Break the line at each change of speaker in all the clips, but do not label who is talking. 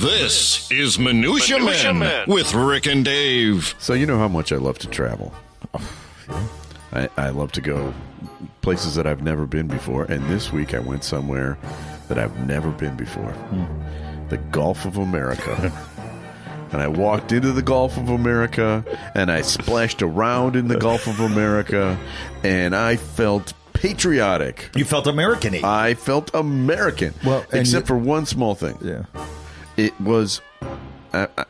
This is Minutia Men with Rick and Dave.
So you know how much I love to travel. I love to go places that I've never been before. And this week I went somewhere that I've never been before. The Gulf of America. And I walked into the Gulf of America, and I splashed around in the Gulf of America, and I felt patriotic.
You felt American-y.
I felt American. Well, except for one small thing.
Yeah.
It was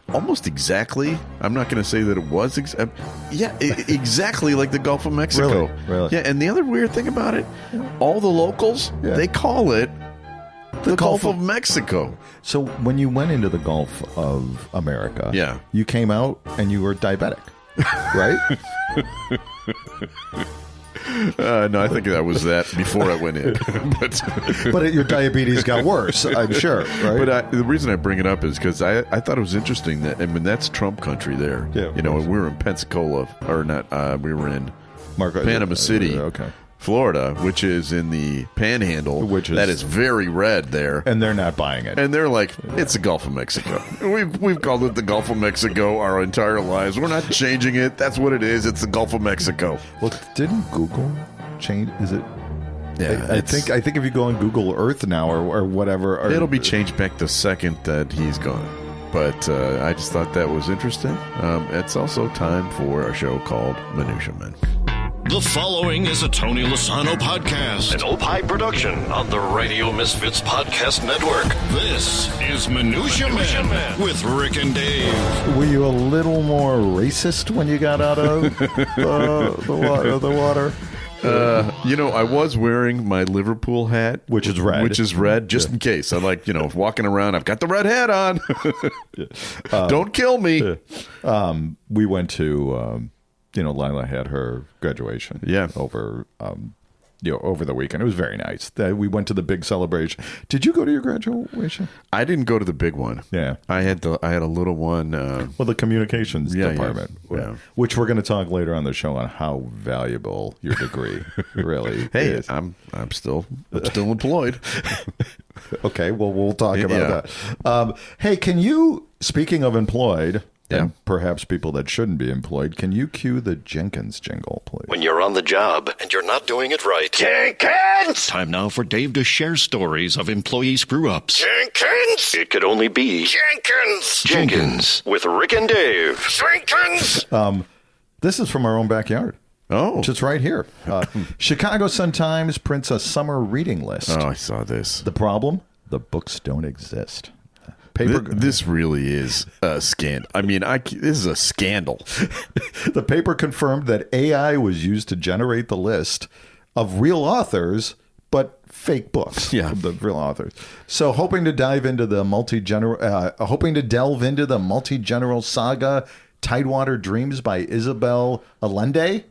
almost exactly, I'm not going to say that it was, exactly like the Gulf of Mexico.
Really?
Yeah, and the other weird thing about it, all the locals, they call it the Gulf of Mexico.
So when you went into the Gulf of America, you came out and you were diabetic, right?
No, I think that was that before I went in.
But your diabetes got worse, I'm sure, right?
But the reason I bring it up is because I thought it was interesting that, I mean, that's Trump country there.
Yeah,
you know, we were in Pensacola, or not, we were in Panama City.
Okay.
Florida, which is in the Panhandle, that is very red there,
and they're not buying it.
And they're like, it's the Gulf of Mexico. We've called it the Gulf of Mexico our entire lives. We're not changing it. That's what it is. It's the Gulf of Mexico.
Well, didn't Google change? Is it?
Yeah,
I think if you go on Google Earth now or whatever,
it'll be changed back the second that he's gone. But I just thought that was interesting. It's also time for a show called Minutia Men.
The following is a Tony Lasano podcast, an Opie production on the Radio Misfits Podcast Network. This is Minutia Men with Rick and Dave.
Were you a little more racist when you got out of the water?
You know, I was wearing my Liverpool hat,
which is red,
just in case. I like, walking around. I've got the red hat on. Don't kill me.
We went to. Lila had her graduation over over the weekend. It was very nice. We went to the big celebration. Did you go to your graduation?
I didn't go to the big one.
Yeah.
I had a little one.
The communications department, which we're going to talk later on the show on how valuable your degree really is.
I'm still employed.
Okay, well, we'll talk about that. Hey, can you, speaking of employed... and perhaps people that shouldn't be employed, can you cue the Jenkins jingle, please?
When you're on the job and you're not doing it right. Jenkins! Time now for Dave to share stories of employee screw-ups. Jenkins! It could only be Jenkins with Rick and Dave. Jenkins!
This is from our own backyard.
Oh.
Just right here. Chicago Sun-Times prints a summer reading list.
Oh, I saw this.
The problem? The books don't exist.
This really is a scandal. I mean, this is a scandal.
The paper confirmed that AI was used to generate the list of real authors, but fake books from the real authors. So, hoping to delve into the multi-general saga, Tidewater Dreams by Isabel Allende.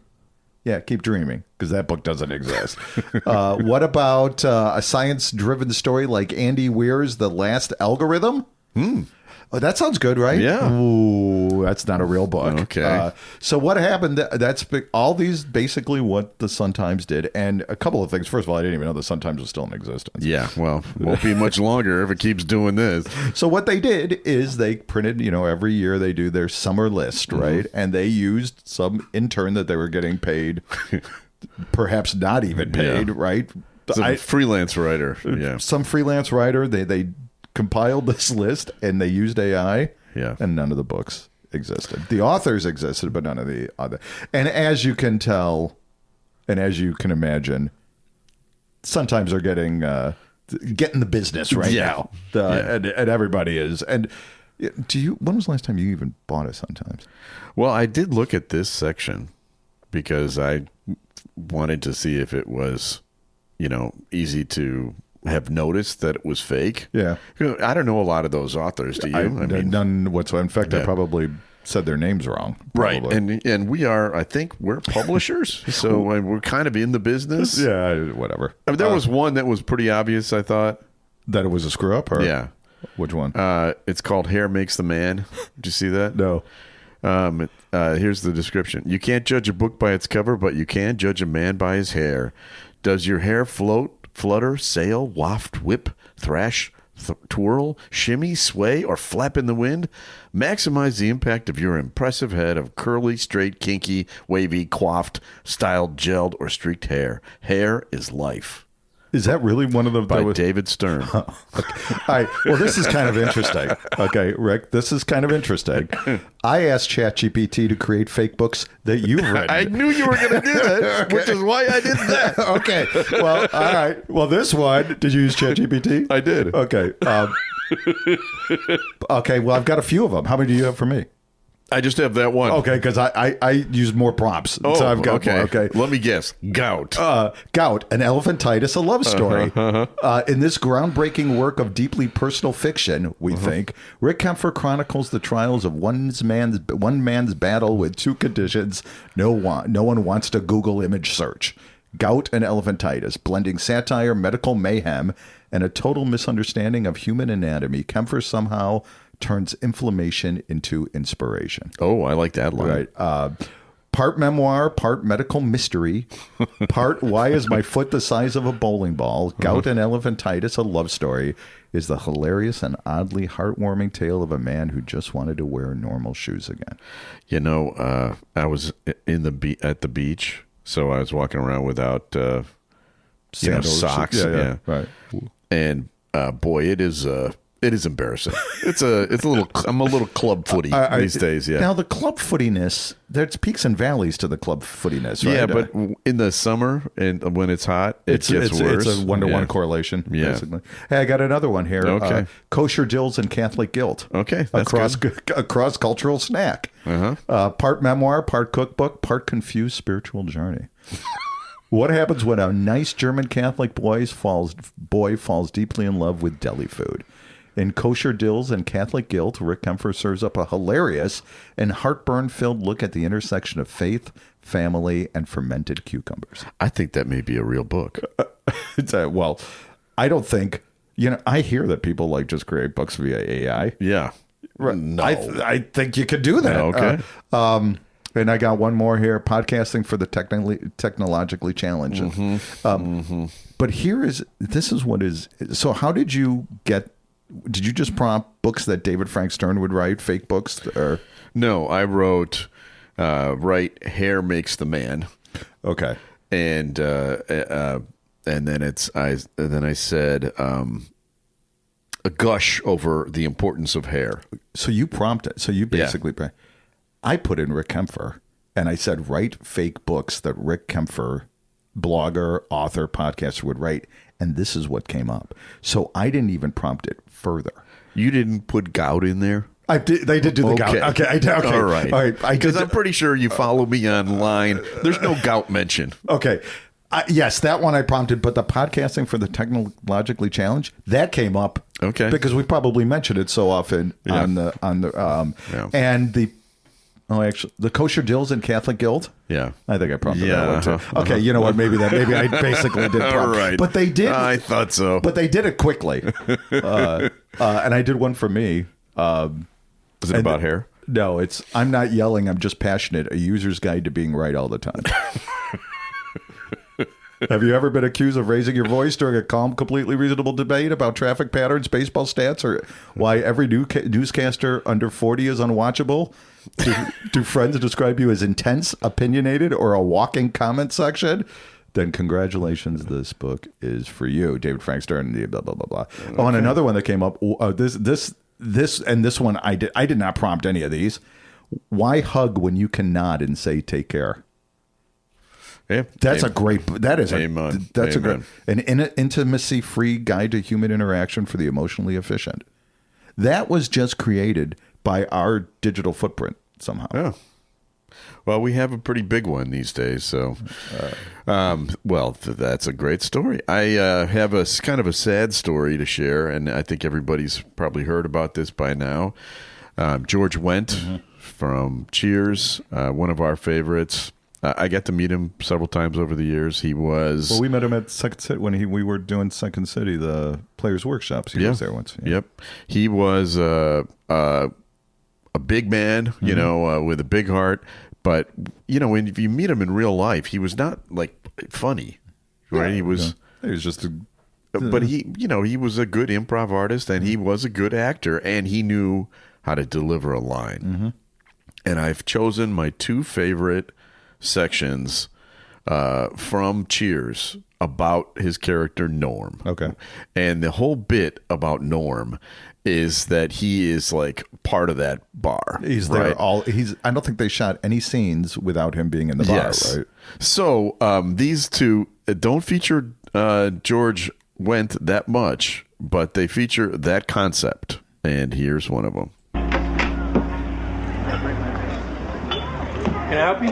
Yeah, keep dreaming, because that book doesn't exist. What about a science-driven story like Andy Weir's The Last Algorithm? Oh, that sounds good, right?
Yeah.
Ooh, that's not a real book.
Okay.
So what happened? That's all these basically what the Sun-Times did. And a couple of things. First of all, I didn't even know the Sun-Times was still in existence.
Yeah, well, won't be much longer if it keeps doing this.
So what they did is they printed, every year they do their summer list, right? And they used some intern that they were getting paid, perhaps not even paid, right?
Some freelance writer. Yeah.
Some freelance writer. They compiled this list and they used AI.
Yeah.
And none of the books existed. The authors existed, but none of the other. And as you can tell, and as you can imagine, Sun-Times are getting the business right now. And everybody is. And when was the last time you even bought a Sun-Times?
Well, I did look at this section because I wanted to see if it was, easy to have noticed that it was fake.
Yeah.
I don't know a lot of those authors. Do you?
I mean, none whatsoever. In fact, I probably said their names wrong.
Probably. Right. And we are, I think we're publishers. So we're kind of in the business.
Yeah, whatever.
I mean, there was one that was pretty obvious, I thought.
That it was a screw up? Or?
Yeah.
Which one?
It's called Hair Makes the Man. Did you see that?
No.
Here's the description. You can't judge a book by its cover, but you can judge a man by his hair. Does your hair float, flutter, sail, waft, whip, thrash, twirl, shimmy, sway, or flap in the wind? Maximize the impact of your impressive head of curly, straight, kinky, wavy, coiffed, styled, gelled, or streaked hair. Hair is life.
Is that really one of the...
By David Stern.
Okay. All right. Well, this is kind of interesting. Okay, Rick, this is kind of interesting. I asked ChatGPT to create fake books that you've written.
I knew you were going to do that, which is why I did that.
Okay. Well, all right. Well, this one, did you use ChatGPT?
I did.
Okay. Okay, well, I've got a few of them. How many do you have for me?
I just have that one.
Okay, because I use more prompts.
Oh,
so I've got
okay.
more. Okay.
Let me guess. Gout.
Gout, an elephantitis, a love story. In this groundbreaking work of deeply personal fiction, we think, Rick Kempfer chronicles the trials of one man's battle with two conditions no one wants to Google image search. Gout and elephantitis, blending satire, medical mayhem, and a total misunderstanding of human anatomy. Kempfer somehow turns inflammation into inspiration.
Oh, I like that line.
Right. Part memoir, part medical mystery, part why is my foot the size of a bowling ball, gout and elephantitis, a love story, is the hilarious and oddly heartwarming tale of a man who just wanted to wear normal shoes again.
You know, I was at the beach, so I was walking around without
Sandals,
socks.
Yeah, right.
And boy, it is embarrassing. It's a little. I'm a little club footy these days. Yeah.
Now the club footiness, there's peaks and valleys to the club footiness, right?
Yeah, but in the summer and when it's hot, it gets worse.
It's a 1-to-1 correlation, basically. Hey, I got another one here.
Okay.
Kosher dills and Catholic guilt.
Okay, that's
a cross-cultural snack. Part memoir, part cookbook, part confused spiritual journey. What happens when a nice German Catholic boy falls deeply in love with deli food? In Kosher Dills and Catholic Guilt, Rick Kempfer serves up a hilarious and heartburn-filled look at the intersection of faith, family, and fermented cucumbers.
I think that may be a real book.
Well, I don't think... I hear that people like just create books via AI.
Yeah.
No. I think you could do that.
Okay.
And I got one more here, podcasting for the technologically challenged. But this is what is... So how did you get... Did you just prompt books that David Frank Stern would write, fake books? Or
No, I wrote, write Hair Makes the Man.
Okay.
And then I said a gush over the importance of hair.
So you prompted. So you basically, I put in Rick Kempfer and I said, write fake books that Rick Kempfer, blogger, author, podcaster would write. And this is what came up. So I didn't even prompt it further.
You didn't put gout in there?
I did. They did do the gout. Okay.
All right. Because I'm pretty sure you follow me online. There's no gout mention.
Okay. Yes, that one I prompted, but the podcasting for the technologically challenged, that came up.
Okay.
Because we probably mentioned it so often on the and the Kosher Dills and Catholic Guild.
Yeah.
I think I prompted that one too. Okay, you know what? Maybe I basically did prompt.
All right.
But they did.
I thought so.
But they did it quickly. And I did one for me.
Was it about hair?
No, I'm not yelling. I'm just passionate. A user's guide to being right all the time. Have you ever been accused of raising your voice during a calm, completely reasonable debate about traffic patterns, baseball stats, or why every newscaster under 40 is unwatchable? Do friends describe you as intense, opinionated, or a walking comment section? Then congratulations, this book is for you. David Frank Stern, blah, blah, blah, blah. Okay. Oh, and another one that came up, this one, I did not prompt any of these. Why hug when you can nod and say take care?
Yeah,
that's a great. That is
Amen.
That's
Amen.
an intimacy-free guide to human interaction for the emotionally efficient. That was just created by our digital footprint somehow.
Yeah. Well, we have a pretty big one these days, so. That's a great story. I have a kind of a sad story to share, and I think everybody's probably heard about this by now. George Wendt from Cheers, one of our favorites. I got to meet him several times over the years. He was...
Well, we met him at Second City when we were doing Second City, the Players' Workshops. He was there once. Yeah.
Yep. He was a big man, with a big heart. But, when you meet him in real life, he was not, funny. Right?
He was just
but he was a good improv artist, and he was a good actor, and he knew how to deliver a line.
Mm-hmm.
And I've chosen my two favorite sections from Cheers about his character Norm.
Okay.
And the whole bit about Norm is that he is like part of that bar.
He's there I don't think they shot any scenes without him being in the bar,
yes.
right?
So these two don't feature George Wendt that much, but they feature that concept. And here's one of them.
Can I help you?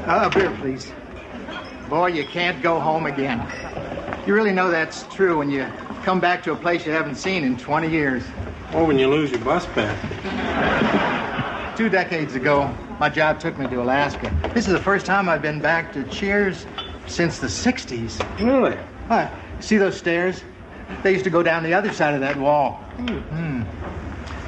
A beer, please. Boy, you can't go home again. You really know that's true when you come back to a place you haven't seen in 20 years.
Or when you lose your bus pass.
2 decades ago, my job took me to Alaska. This is the first time I've been back to Cheers since the 60s.
Really?
See those stairs? They used to go down the other side of that wall.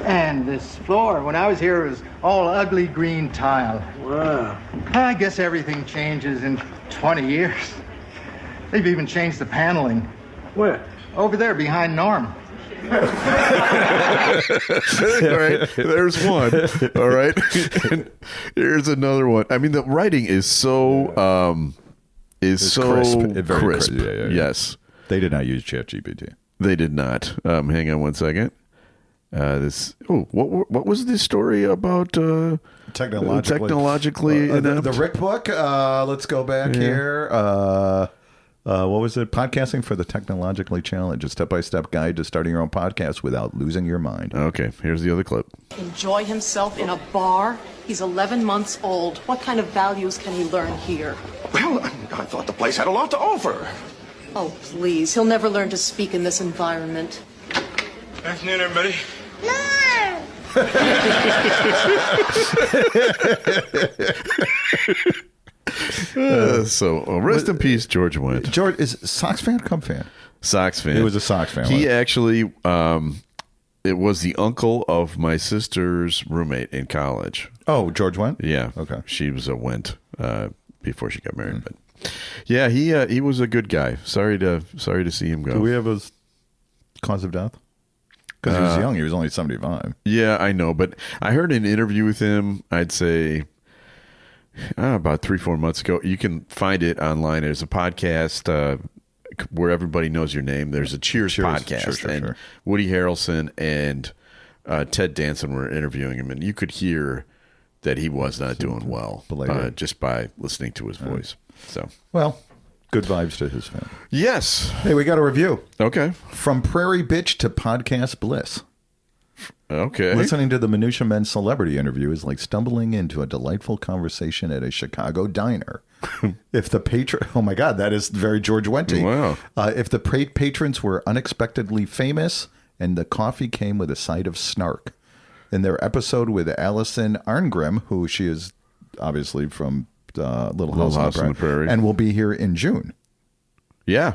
And this floor, when I was here, it was all ugly green tile.
Wow.
I guess everything changes in 20 years. They've even changed the paneling.
Where?
Over there, behind Norm.
All right, there's one. All right. And here's another one. I mean, the writing is so
Crisp. Very
crisp.
Yeah.
Yes.
They did not use ChatGPT.
They did not. Hang on one second. What was this story about? Technologically inept?
The Rick book. Let's go back here. What was it? Podcasting for the Technologically Challenged, a step-by-step guide to starting your own podcast without losing your mind.
Okay, here's the other clip.
Enjoy himself in a bar. He's 11 months old. What kind of values can he learn here?
Well, I thought the place had a lot to offer.
Oh, please. He'll never learn to speak in this environment.
Afternoon, everybody.
Rest in peace, George Wendt.
George is Sox fan, Cub fan?
Sox fan.
He was a Sox fan.
He actually, it was the uncle of my sister's roommate in college.
Oh, George Wendt?
Yeah.
Okay.
She was a Wendt before she got married, but yeah, he was a good guy. Sorry to see him go.
Do we have his cause of death? Because he was young. He was only 75.
Yeah, I know. But I heard an interview with him, I'd say about 3-4 months ago. You can find it online. There's a podcast where everybody knows your name. There's a Cheers podcast. Sure. Woody Harrelson and Ted Danson were interviewing him. And you could hear that he was not doing well just by listening to his voice. So,
well, good vibes to his family.
Yes.
Hey, we got a review.
Okay.
From Prairie Bitch to Podcast Bliss.
Okay.
Listening to the Minutia Men celebrity interview is like stumbling into a delightful conversation at a Chicago diner. If the patron, oh my God, that is very George Wendt.
Wow.
If the patrons were unexpectedly famous and the coffee came with a side of snark. In their episode with Allison Arngrim, who she is obviously from Little House on the Prairie, and will be here in June.
Yeah.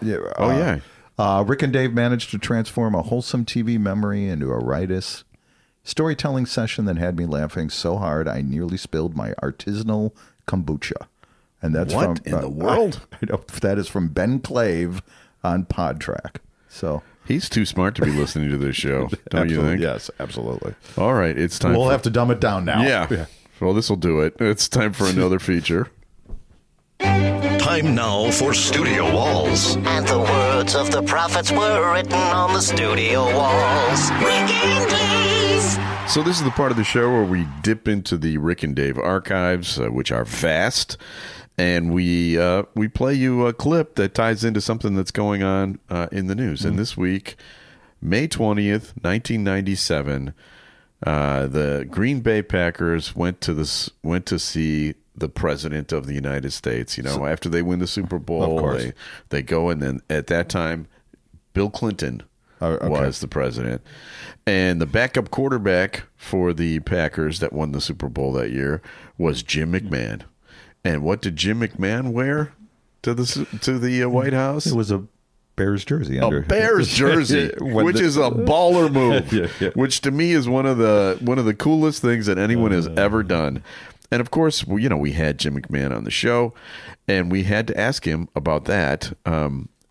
Rick and Dave managed to transform a wholesome TV memory into a riotous storytelling session that had me laughing so hard I nearly spilled my artisanal kombucha. And that's
what
from
in the world?
That is from Ben Clave on PodTrack. So
he's too smart to be listening to this show, don't you think?
Yes, absolutely.
All right, it's time.
We'll have to dumb it down now.
Yeah. Well, this will do it. It's time for another feature.
Time now for Studio Walls.
And the words of the prophets were written on the studio walls. Rick and Dave.
So this is the part of the show where we dip into the Rick and Dave archives, which are vast, and we play you a clip that ties into something that's going on in the news. And this week, May 20th, 1997, the Green Bay Packers went to see the president of the United States. You know, after they win the Super Bowl, they go, and then at that time, Bill Clinton was the president, and the backup quarterback for the Packers that won the Super Bowl that year was Jim McMahon. And what did Jim McMahon wear to the White House?
It was a Bears jersey.
A Bears jersey, which is a baller move. Which to me is one of the coolest things that anyone has ever done. And of course, we had Jim McMahon on the show, and we had to ask him about that.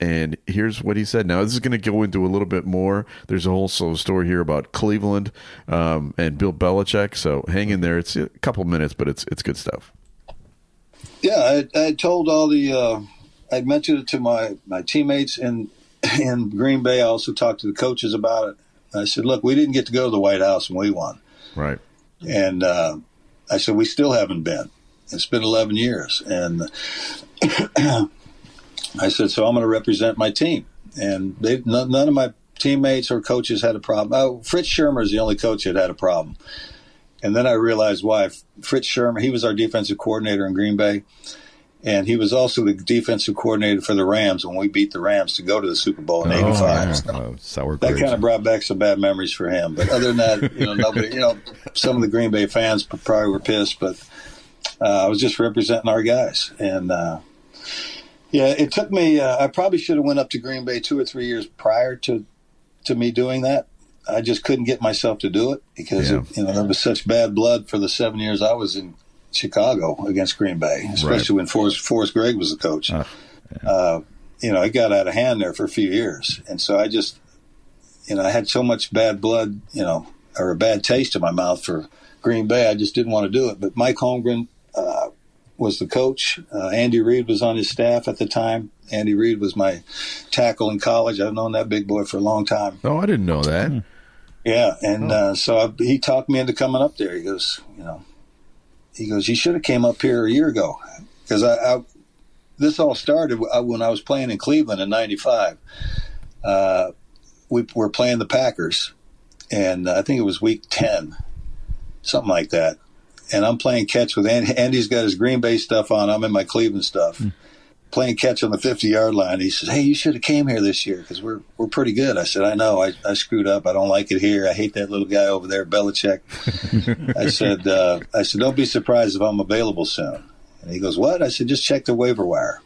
And here's what he said. Now, this is going to go into a little bit more. There's also a story here about Cleveland and Bill Belichick. So hang in there. It's a couple minutes, but it's good stuff.
Yeah, I told all the I'd mentioned it to my teammates in Green Bay. I also talked to the coaches about it. I said, look, we didn't get to go to the White House when we won.
Right.
And I said, we still haven't been. It's been 11 years. And I said, so I'm going to represent my team. And none of my teammates or coaches had a problem. Oh, Fritz Shermer is the only coach that had a problem. And then I realized why. Fritz Shermer, he was our defensive coordinator in Green Bay. And he was also the defensive coordinator for the Rams when we beat the Rams to go to the Super Bowl in '85. That kind of brought back some bad memories for him. But other than that, nobody, some of the Green Bay fans probably were pissed. But I was just representing our guys. And, it took me I probably should have went up to Green Bay 2 or 3 years prior to me doing that. I just couldn't get myself to do it because, there was such bad blood for the 7 years I was in Chicago against Green Bay, especially when Forrest Gregg was the coach. It got out of hand there for a few years. And so I just, I had so much bad blood, or a bad taste in my mouth for Green Bay. I just didn't want to do it. But Mike Holmgren was the coach. Andy Reid was on his staff at the time. Andy Reid was my tackle in college. I've known that big boy for a long time.
Oh, I didn't know that.
Yeah. And so he talked me into coming up there. He goes, you should have came up here a year ago. Because this all started when I was playing in Cleveland in '95. We were playing the Packers, and I think it was week 10, something like that. And I'm playing catch with Andy. Andy's got his Green Bay stuff on. I'm in my Cleveland stuff. Playing catch on the 50-yard line. He says, hey, you should have came here this year because we're pretty good. I said, I know. I screwed up. I don't like it here. I hate that little guy over there, Belichick. I said, don't be surprised if I'm available soon. And he goes, what? I said, just check the waiver wire.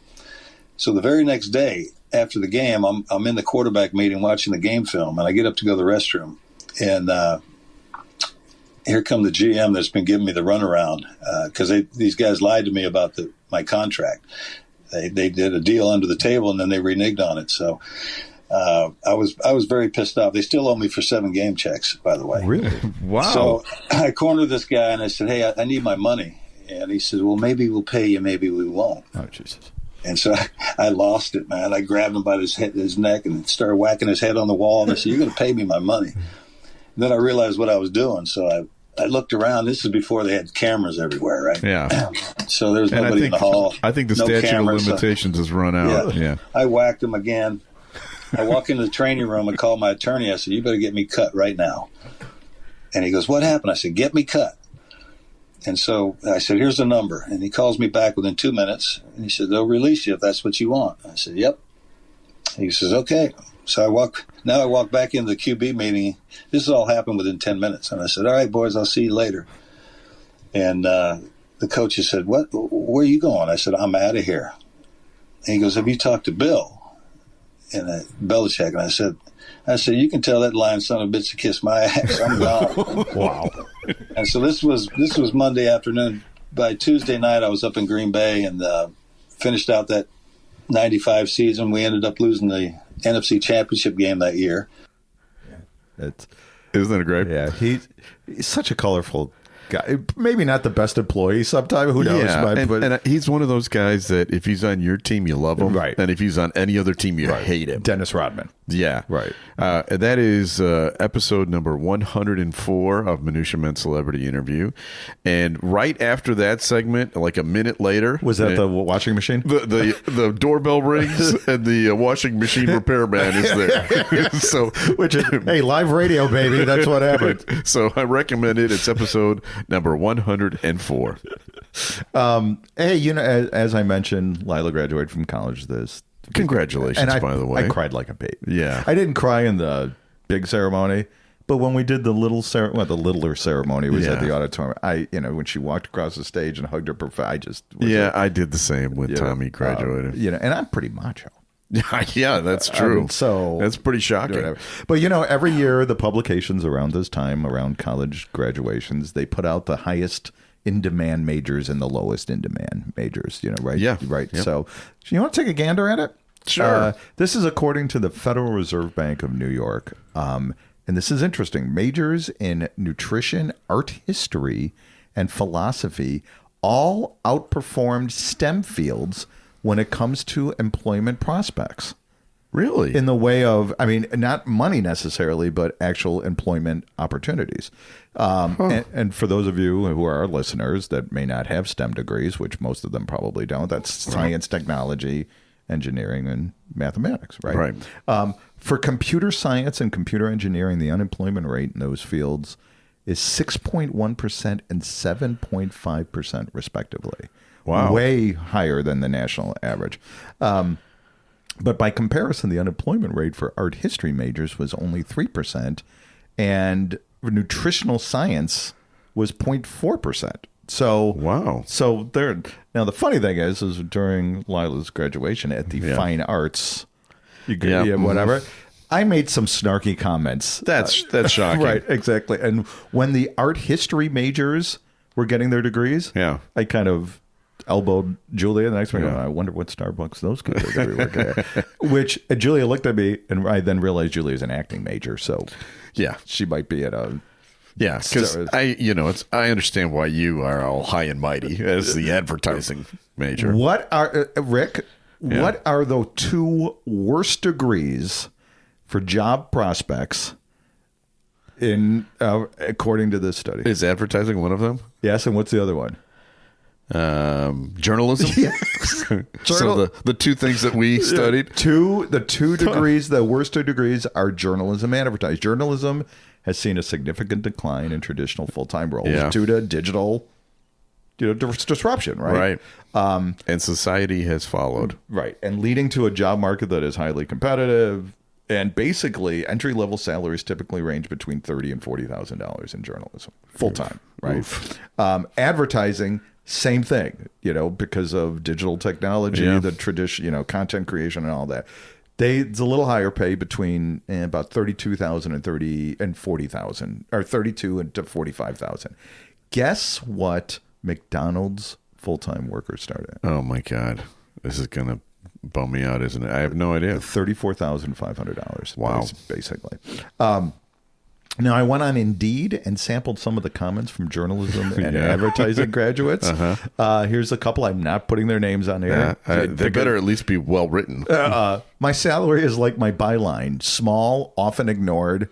So the very next day after the game, I'm in the quarterback meeting watching the game film, and I get up to go to the restroom. And here come the GM that's been giving me the runaround because these guys lied to me about my contract. They did a deal under the table, and then they reneged on it. So I was very pissed off. They still owe me for 7 game checks, by the way.
Really? Wow.
So I cornered this guy, and I said, hey, I need my money. And he said, well, maybe we'll pay you, maybe we won't.
Oh, Jesus.
And so I lost it, man. I grabbed him by his neck and started whacking his head on the wall. And I said, you're going to pay me my money. And then I realized what I was doing. So I looked around. This is before they had cameras everywhere, right?
Yeah.
So there's nobody in the hall.
I think the statute of limitations has run out. Yeah.
I whacked him again. I walk into the training room and call my attorney. I said, you better get me cut right now. And he goes, what happened? I said, get me cut. And so I said, here's the number. And he calls me back within 2 minutes. And he said, they'll release you if that's what you want. I said, yep. He says, okay. So I walk back into the QB meeting. This has all happened within 10 minutes. And I said, all right, boys, I'll see you later. And the coach said, what? Where are you going? I said, I'm out of here. And he goes, have you talked to Bill? And Belichick. And I said, you can tell that lying son of a bitch to kiss my ass. I'm gone.
Wow.
And so this was Monday afternoon. By Tuesday night, I was up in Green Bay and finished out that '95 season. We ended up losing the NFC Championship game that year.
Isn't it great?
Yeah, he's such a colorful guy. Maybe not the best employee sometimes. Who knows?
Yeah,
but
and he's one of those guys that if he's on your team, you love him.
Right.
And if he's on any other team, you hate him.
Dennis Rodman.
Yeah.
Right.
That is episode number 104 of Minutia Men Celebrity Interview. And right after that segment, like a minute later.
Was that the washing machine?
The doorbell rings and the washing machine repairman is there. So,
which is, hey, live radio, baby. That's what happened.
So I recommend it. It's episode number 104.
Hey, as I mentioned, Lila graduated from college
Congratulations, by the way.
I cried like a baby.
Yeah.
I didn't cry in the big ceremony, but when we did the the littler ceremony was at the auditorium. When she walked across the stage and hugged her, I
did the same when Tommy graduated.
And I'm pretty macho.
Yeah, that's true.
So
that's pretty shocking.
Whatever. But every year the publications around this time, around college graduations, they put out the highest in-demand majors and the lowest in-demand majors, right?
Yeah.
Right.
Yep.
So you want to take a gander at it?
Sure.
This is according to the Federal Reserve Bank of New York. And this is interesting. Majors in nutrition, art history, and philosophy all outperformed STEM fields when it comes to employment prospects.
Really?
In the way of, I mean, not money necessarily, but actual employment opportunities. And for those of you who are our listeners that may not have STEM degrees, which most of them probably don't, that's science, technology, engineering, and mathematics, right?
Right.
For computer science and computer engineering, the unemployment rate in those fields is 6.1% and 7.5%, respectively.
Wow.
Way higher than the national average. But by comparison, the unemployment rate for art history majors was only 3%, and nutritional science was 0.4%. So
wow.
So there. Now the funny thing is during Lila's graduation at the fine arts, whatever. I made some snarky comments.
That's shocking.
Right, exactly. And when the art history majors were getting their degrees, I kind of elbowed Julia the next week. I wonder what Starbucks those kids are going to be working at. Which Julia looked at me, and I then realized Julia's an acting major, so she might be at a
because I understand why you are all high and mighty as the advertising major.
What are Rick?
Yeah.
What are the two worst degrees for job prospects in according to this study?
Is advertising one of them?
Yes, and what's the other one?
Journalism. So the two things that we studied.
The two degrees, the worst two degrees are journalism and advertising. Journalism has seen a significant decline in traditional full-time roles due to digital disruption, right?
Right. And society has followed.
Right. And leading to a job market that is highly competitive. And basically, entry-level salaries typically range between $30,000 and $40,000 in journalism, full-time, right? Advertising, same thing, because of digital technology, the tradition, content creation and all that. It's a little higher pay between about $32,000 and $40,000, or $32,000 to $45,000. Guess what McDonald's full-time workers start at?
Oh my God, this is gonna bum me out, isn't it? I have no idea.
$34,500.
Wow,
basically. Now, I went on Indeed and sampled some of the comments from journalism and advertising graduates. Here's a couple. I'm not putting their names on here.
They better at least be well written.
My salary is like my byline: small, often ignored,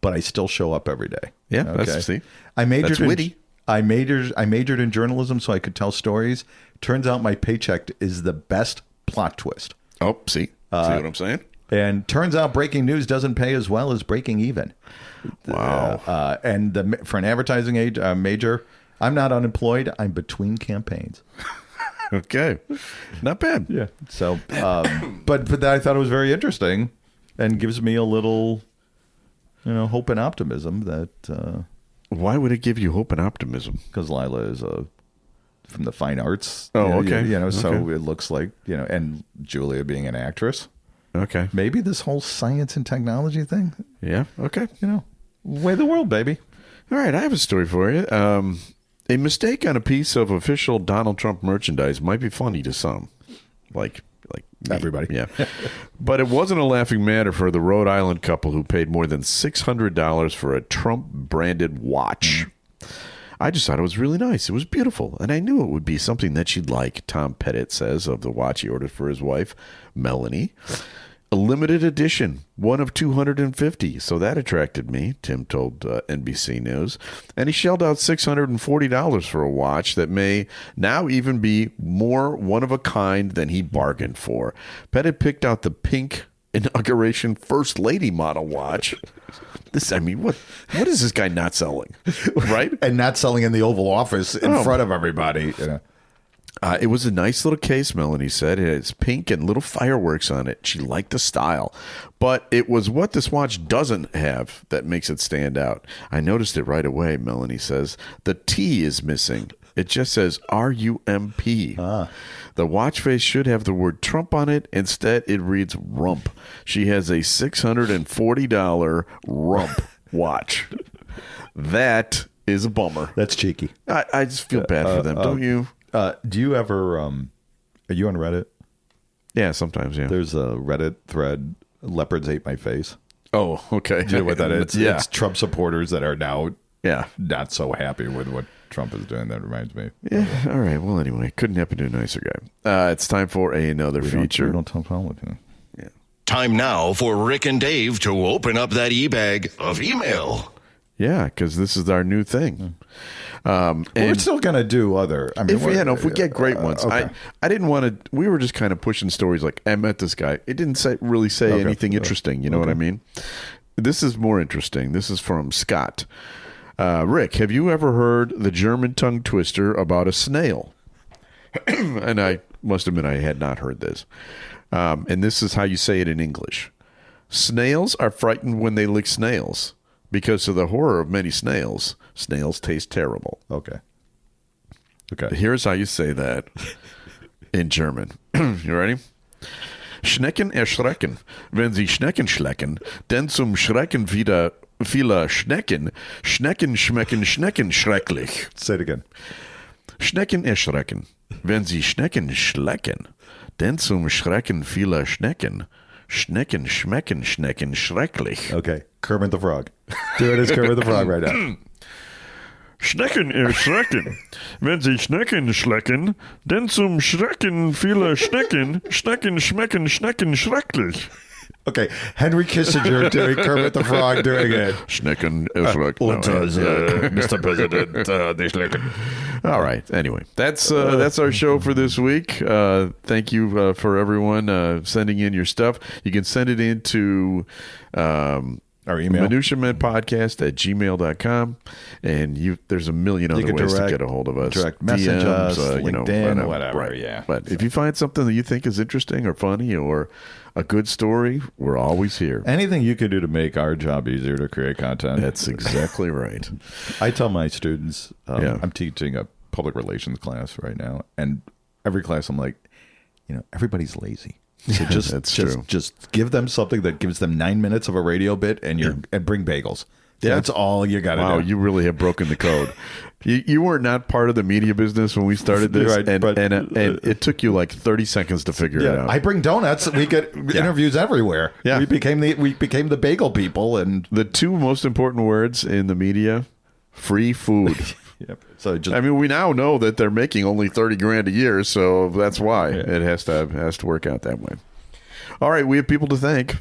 but I still show up every day.
Yeah, that's
that's
witty.
I majored in journalism so I could tell stories. Turns out my paycheck is the best plot twist.
Oh, see what I'm saying?
And turns out breaking news doesn't pay as well as breaking even.
Wow.
And for an advertising major, I'm not unemployed. I'm between campaigns.
Okay. Not bad.
Yeah. So, but I thought it was very interesting and gives me a little, hope and optimism that.
Why would it give you hope and optimism?
Because Lila is from the fine arts.
Oh, okay.
So it looks like, and Julia being an actress.
Okay.
Maybe this whole science and technology thing.
Yeah. Okay.
Way of the world, baby.
All right. I have a story for you. A mistake on a piece of official Donald Trump merchandise might be funny to some. Like me.
Everybody.
Yeah. But it wasn't a laughing matter for the Rhode Island couple who paid more than $600 for a Trump branded watch. I just thought it was really nice. It was beautiful. And I knew it would be something that she'd like, Tom Pettit says of the watch he ordered for his wife, Melanie. A limited edition, one of 250. So that attracted me, Tim told NBC News. And he shelled out $640 for a watch that may now even be more one of a kind than he bargained for. Pettit picked out the pink inauguration First Lady model watch. What is this guy not selling? Right?
And not selling in the Oval Office in front of everybody.
It was a nice little case, Melanie said. It's pink and little fireworks on it. She liked the style. But it was what this watch doesn't have that makes it stand out. I noticed it right away, Melanie says. The T is missing. It just says R-U-M-P. The watch face should have the word Trump on it. Instead, it reads rump. She has a $640 rump watch. That is a bummer.
That's cheeky.
I just feel bad for them, don't you?
Do you ever, are you on Reddit?
Yeah, sometimes, yeah.
There's a Reddit thread, leopards ate my face.
Oh, okay.
Do you know what that is?
Yeah.
It's Trump supporters that are now
Yeah.
not so happy with what Trump is doing. That reminds me.
Yeah. All right. Well, anyway, couldn't happen to a nicer guy. It's time for another feature.
We don't talk politics.
Yeah.
Time now for Rick and Dave to open up that e-bag of email.
Yeah, because this is our new thing.
We're still going to do other. I mean,
if we get great ones.
Okay.
I didn't want to. We were just kind of pushing stories like, I met this guy. It didn't really say anything interesting. You know what I mean? This is more interesting. This is from Scott. Rick, have you ever heard the German tongue twister about a snail? And I must admit I had not heard this. And this is how you say it in English. Snails are frightened when they lick snails. Because of the horror of many snails, snails taste terrible.
Okay.
Here's how you say that in German. You ready? Schnecken erschrecken. Wenn sie Schnecken schlecken, denn zum Schrecken wieder vieler Schnecken. Schnecken schmecken Schnecken schrecklich.
Say it again.
Schnecken erschrecken. Wenn sie Schnecken schlecken, denn zum Schrecken vieler Schnecken. Schnecken schmecken Schnecken schrecklich.
Okay. Kermit the Frog. Do it as Kermit the Frog right now.
Schnecken erschrecken. Wenn sie Schnecken schlecken, denn zum Schrecken vieler Schnecken. Schnecken schmecken Schnecken schrecklich.
Okay. Henry Kissinger doing Kermit the Frog doing it.
Schnecken erschrecken.
Mr. President, they schlecken.
All right. Anyway, that's our show for this week. Thank you for everyone sending in your stuff. You can send it into
our email,
minutiamenpodcast@gmail.com, and there's a million other ways to get a hold of us.
Direct message us, LinkedIn,
whatever.
Right. Yeah.
But if you find something that you think is interesting or funny or a good story, we're always here.
Anything you can do to make our job easier to create content.
That's exactly right.
I tell my students, I'm teaching a public relations class right now, and every class I'm like, everybody's lazy. So just give them something that gives them 9 minutes of a radio bit, and bring bagels. Yeah. That's all you got to do.
Wow, you really have broken the code. You were not part of the media business when we started this, right, and it took you like 30 seconds to figure it out.
I bring donuts. We get interviews everywhere.
Yeah.
We became the bagel people, and
the two most important words in the media: free food.
Yep. So
we now know that they're making only $30,000 a year, so that's why it has to work out that way. All right, we have people to thank.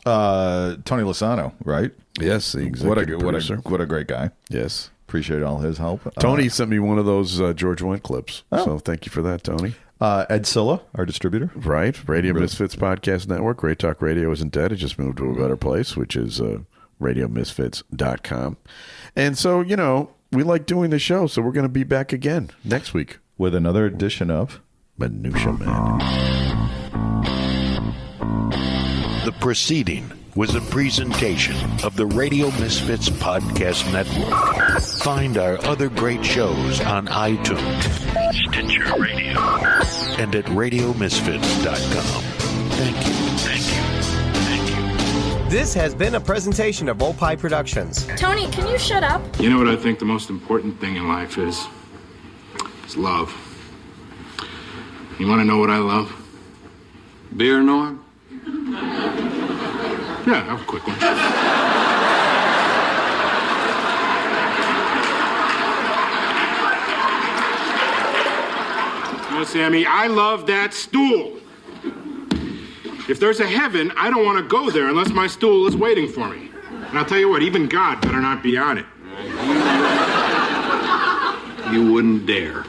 Tony Lasano, right?
Yes, the executive producer.
What a great guy.
Yes,
appreciate all his help.
Tony sent me one of those George Wendt clips, so thank you for that, Tony.
Ed Silla, our distributor.
Right, Radio Misfits Podcast Network. Great Talk Radio isn't dead; it just moved to a better place, which is RadioMisfits.com. And so we like doing the show, so we're going to be back again next week
with another edition of
Minutia Man.
The proceeding was a presentation of the Radio Misfits Podcast Network. Find our other great shows on iTunes, Stitcher Radio, and at RadioMisfits.com. Thank you.
This has been a presentation of Opie Productions.
Tony, can you shut up?
You know what I think the most important thing in life is? It's love. You want to know what I love? Beer, Norm? Yeah, have a quick one. Well, Sammy, I love that stool. If there's a heaven, I don't want to go there unless my stool is waiting for me. And I'll tell you what, even God better not be on it. You wouldn't dare.